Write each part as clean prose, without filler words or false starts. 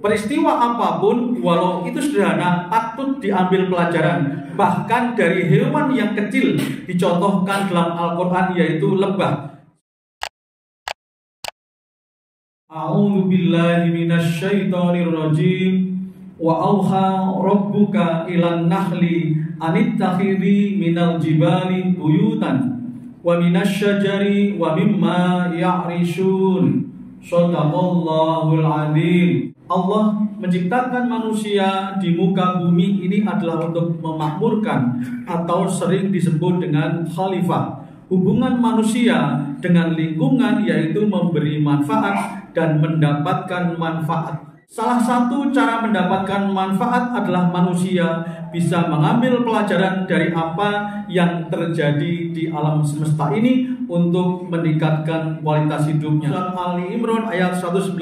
Peristiwa apapun, walau itu sederhana, patut diambil pelajaran. Bahkan dari hewan yang kecil dicontohkan dalam Al-Quran, yaitu lebah. A'udzu billahi minasyaitonir rajim. Wa auha rabbuka ilan nahli anittakhidhi minal jibali buyutan wa minasyajari wa mimma ya'rishun. Shadaqallahul adzim. Allah menciptakan manusia di muka bumi ini adalah untuk memakmurkan, atau sering disebut dengan khalifah. Hubungan manusia dengan lingkungan yaitu memberi manfaat dan mendapatkan manfaat. Salah satu cara mendapatkan manfaat adalah manusia bisa mengambil pelajaran dari apa yang terjadi di alam semesta ini untuk meningkatkan kualitas hidupnya. Surat Ali Imran ayat 190,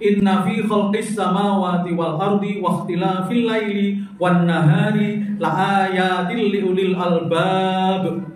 Inna fi khalqis samawati wal ardi wa ikhtilafil laili wan nahari la ayatil liulil albab.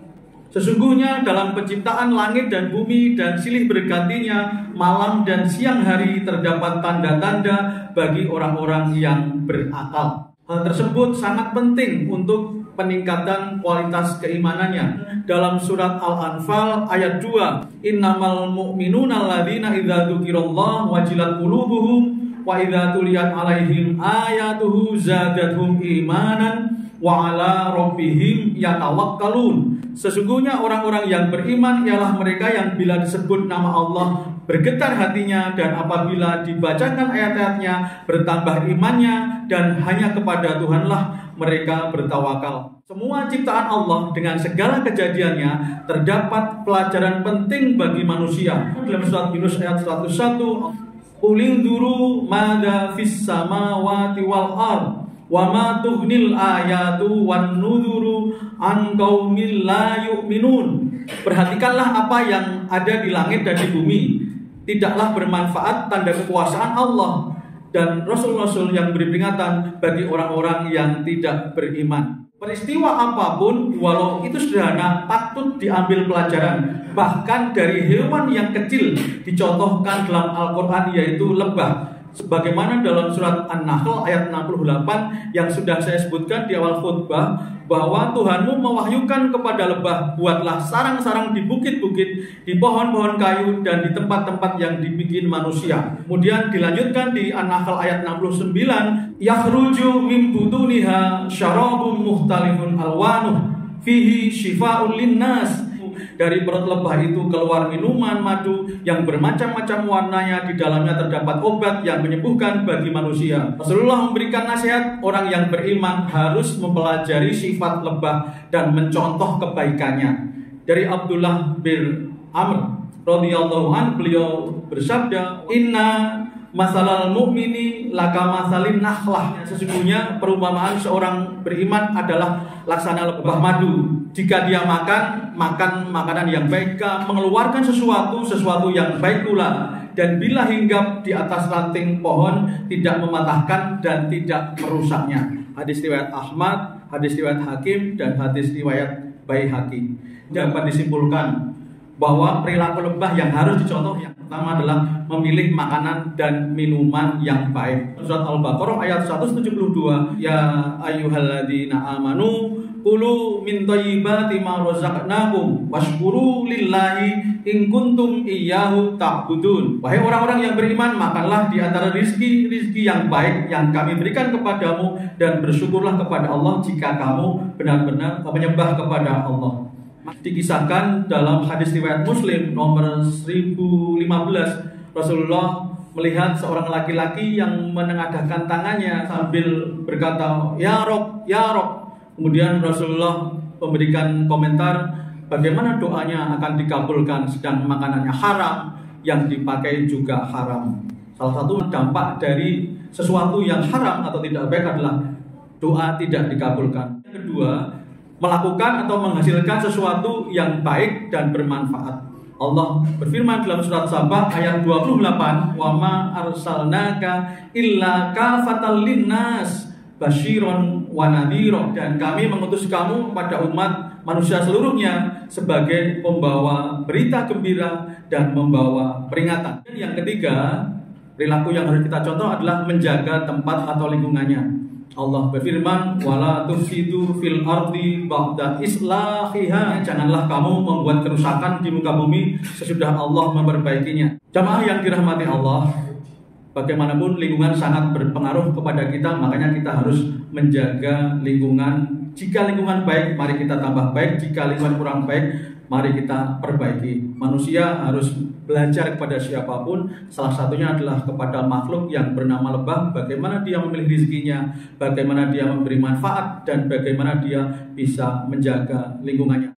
Sesungguhnya dalam penciptaan langit dan bumi dan silih bergantinya malam dan siang hari terdapat tanda-tanda bagi orang-orang yang berakal. Hal tersebut sangat penting untuk peningkatan kualitas keimanannya. Dalam surat Al-Anfal ayat 2, Innamal mu'minuna alladzina idza dzukirallahu wajilat qulubuhum wa idza tuliyat alaihim ayatuhu zadatuhum imanan wa ala rabbihim yatawakkalun. Sesungguhnya orang-orang yang beriman ialah mereka yang bila disebut nama Allah bergetar hatinya, dan apabila dibacakan ayat-ayatnya bertambah imannya, dan hanya kepada Tuhanlah mereka bertawakal. Semua ciptaan Allah dengan segala kejadiannya terdapat pelajaran penting bagi manusia. Dalam surat Yunus ayat 101, Ulinzuru mada fis samawati wal ard wa ma tughnil ayatu wan nuzuru an qaumil la yu'minun. Perhatikanlah apa yang ada di langit dan di bumi. Tidaklah bermanfaat tanda kekuasaan Allah dan rasul-rasul yang beri peringatan bagi orang-orang yang tidak beriman. Peristiwa apapun, walau itu sederhana, patut diambil pelajaran. Bahkan dari hewan yang kecil dicontohkan dalam Al-Quran, yaitu lebah. Sebagaimana dalam surat An-Nahl ayat 68 yang sudah saya sebutkan di awal khutbah, bahwa Tuhanmu mewahyukan kepada lebah, buatlah sarang-sarang di bukit-bukit, di pohon-pohon kayu, dan di tempat-tempat yang dibikin manusia. Kemudian dilanjutkan di An-Nahl ayat 69, yakhruju min butuniha syarabun mukhtalifun alwanuh fihi syifa'un linnas. Dari perut lebah itu keluar minuman madu yang bermacam-macam warnanya, di dalamnya terdapat obat yang menyembuhkan bagi manusia. Rasulullah memberikan nasihat, orang yang beriman harus mempelajari sifat lebah dan mencontoh kebaikannya. Dari Abdullah bin Amr radhiyallahu anhu, beliau bersabda, Inna masalal mu'mini laka masalin nakhlah. Sesungguhnya perumpamaan seorang beriman adalah laksana lebah madu. Jika dia makan makanan yang baik, mengeluarkan sesuatu yang baik pula, dan bila hinggap di atas ranting pohon tidak mematahkan dan tidak merusaknya. Hadis riwayat Ahmad, hadis riwayat Hakim, dan hadis riwayat Baihaqi. Dapat disimpulkan bahwa perilaku lebah yang harus dicontoh yang pertama adalah memilih makanan dan minuman yang baik. Surat Al-Baqarah ayat 172, Ya ayyuhalladzina amanu Kulu min thayyibati ma razaqnakum washkuru lillahi in kuntum iyyahu ta'budun. Wahai orang-orang yang beriman, makanlah di antara rizki yang baik yang kami berikan kepadamu, dan bersyukurlah kepada Allah jika kamu benar-benar menyembah kepada Allah. Dikisahkan dalam hadis riwayat Muslim nomor 1015, Rasulullah melihat seorang laki-laki yang menengadahkan tangannya sambil berkata, Ya Rob, Ya Rob. Kemudian Rasulullah memberikan komentar bagaimana doanya akan dikabulkan sedang makanannya haram, yang dipakai juga haram. Salah satu dampak dari sesuatu yang haram atau tidak baik adalah doa tidak dikabulkan. Yang kedua, melakukan atau menghasilkan sesuatu yang baik dan bermanfaat. Allah berfirman dalam surat Sabah ayat 28, Wa ma arsalnaka illa kafatal linnas basyiron wa nadhira. Dan kami mengutus kamu kepada umat manusia seluruhnya sebagai pembawa berita gembira dan membawa peringatan. Dan yang ketiga, Perilaku yang harus kita contoh adalah menjaga tempat atau lingkungannya. Allah berfirman, wala tufsidu fil ardi ba'da islahiha. Janganlah kamu membuat kerusakan di muka bumi sesudah Allah memperbaikinya. Jamaah yang dirahmati Allah, bagaimanapun lingkungan sangat berpengaruh kepada kita, makanya kita harus menjaga lingkungan. Jika lingkungan baik, mari kita tambah baik. Jika lingkungan kurang baik, mari kita perbaiki. Manusia harus belajar kepada siapapun, salah satunya adalah kepada makhluk yang bernama lebah, bagaimana dia memilih rezekinya, bagaimana dia memberi manfaat, dan bagaimana dia bisa menjaga lingkungannya.